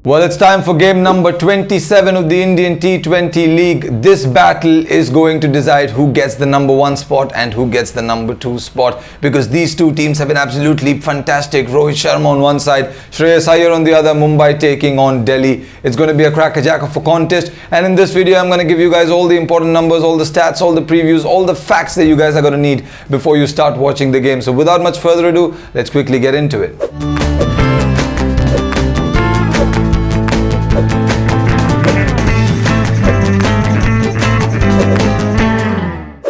Well, it's time for game number 27 of the Indian T20 League. This battle is going to decide who gets the number 1 spot and who gets the number 2 spot, because these two teams have been absolutely fantastic. Rohit Sharma on one side, Sheikh Zayed on the other, Mumbai taking on Delhi. It's going to be a crackerjack of a contest, and in this video I'm going to give you guys all the important numbers, all the stats, all the previews, all the facts that you guys are going to need before you start watching the game. So without much further ado, let's quickly get into it.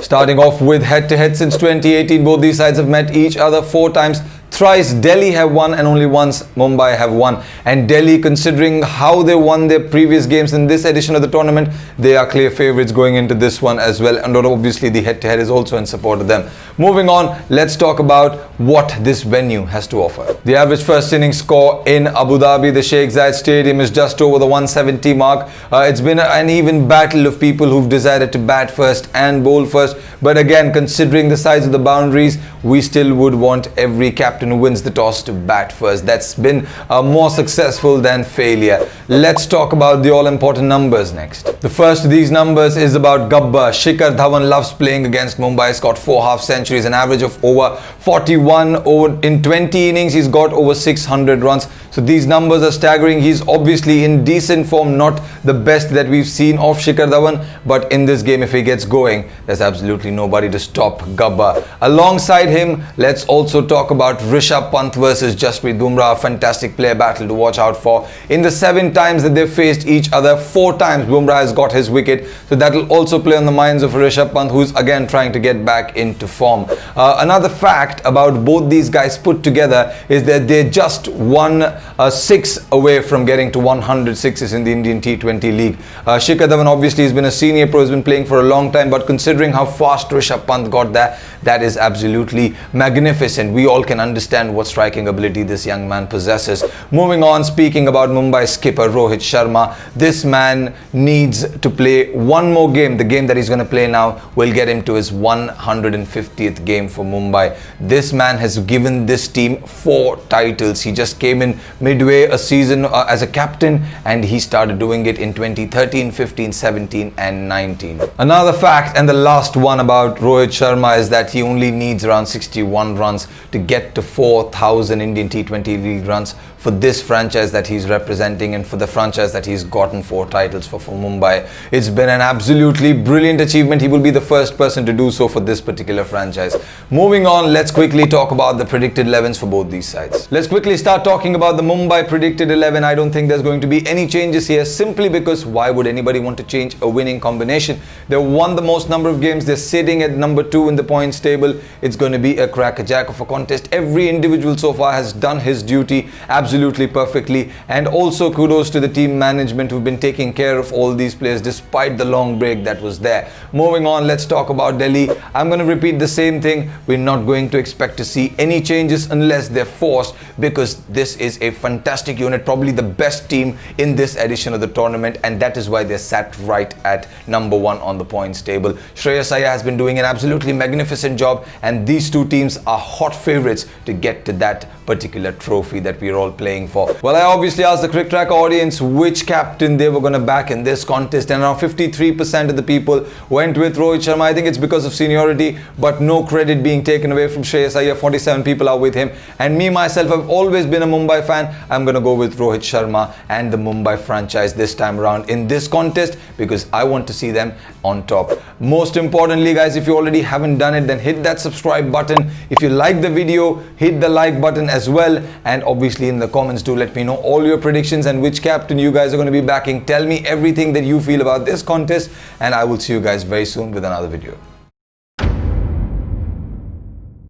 Starting off with head-to-head since 2018, both these sides have met each other 4 times. Thrice Delhi have won and only once Mumbai have won. And Delhi, considering how they won their previous games in this edition of the tournament, they are clear favourites going into this one as well. And obviously the head-to-head is also in support of them. Moving on, let's talk about what this venue has to offer. The average first innings score in Abu Dhabi, the Sheikh Zayed Stadium, is just over the 170 mark. It's been an even battle of people who've decided to bat first and bowl first. But again, considering the size of the boundaries, we still would want every captain who wins the toss to bat first. That's been more successful than failure. Let's talk about the all-important numbers next. The first of these numbers is about Gabbar. Shikhar Dhawan loves playing against Mumbai. He's got 4 half centuries, an average of over 41. In 20 innings, he's got over 600 runs. So these numbers are staggering. He's obviously in decent form, not the best that we've seen of Shikhar Dhawan, but in this game, if he gets going, there's absolutely nobody to stop Gabbar. Alongside him, let's also talk about Rishabh Pant versus Jasprit Bumrah, a fantastic player battle to watch out for. In the 7 times that they've faced each other, 4 times Bumrah has got his wicket, so that will also play on the minds of Rishabh Pant, who's again trying to get back into form. Another fact about both these guys put together is that they're just 6 away from getting to 100 sixes in the Indian T20 League. Shikhar Dhawan obviously has been a senior pro, has been playing for a long time, but considering how fast Rishabh Pant got there, that is absolutely magnificent. We all can understand what striking ability this young man possesses. Moving on, speaking about Mumbai skipper Rohit Sharma, this man needs to play one more game. The game that he's going to play now will get him to his 150th game for Mumbai. This man has given this team 4 titles. He just came in midway a season as a captain, and he started doing it in 2013, 15, 17 and 19. Another fact, and the last one about Rohit Sharma, is that he only needs around 61 runs to get to 4,000 Indian T20 League runs for this franchise that he's representing and for the franchise that he's gotten 4 titles for Mumbai. It's been an absolutely brilliant achievement. He will be the first person to do so for this particular franchise. Moving on, let's quickly talk about the predicted 11s for both these sides. Let's quickly start talking about the Mumbai predicted 11. I don't think there's going to be any changes here, simply because why would anybody want to change a winning combination? They won the most number of games. They're sitting at number 2 in the points table. It's going to be a crackerjack of a contest. Every individual so far has done his duty absolutely perfectly, and also kudos to the team management who've been taking care of all these players despite the long break that was there. Moving on, let's talk about Delhi. I'm going to repeat the same thing. We're not going to expect to see any changes unless they're forced, because this is a fantastic unit, probably the best team in this edition of the tournament, and that is why they're sat right at number 1 on the points table. Sheikh Zayed has been doing an absolutely magnificent job, and these two teams are hot favourites to get to that particular trophy that we're all playing for. Well, I obviously asked the Cricket Tracker audience which captain they were going to back in this contest, and around 53% of the people went with Rohit Sharma. I think it's because of seniority, but no credit being taken away from Sheikh Zayed. 47 people are with him, and me myself, I've always been a Mumbai fan. I'm going to go with Rohit Sharma and the Mumbai franchise this time around in this contest, because I want to see them on top. Most importantly, guys, if you already haven't done it, then hit that subscribe button. If you like the video, hit the like button as well, and obviously in the comments do let me know all your predictions and which captain you guys are going to be backing. Tell me everything that you feel about this contest, and I will see you guys very soon with another video.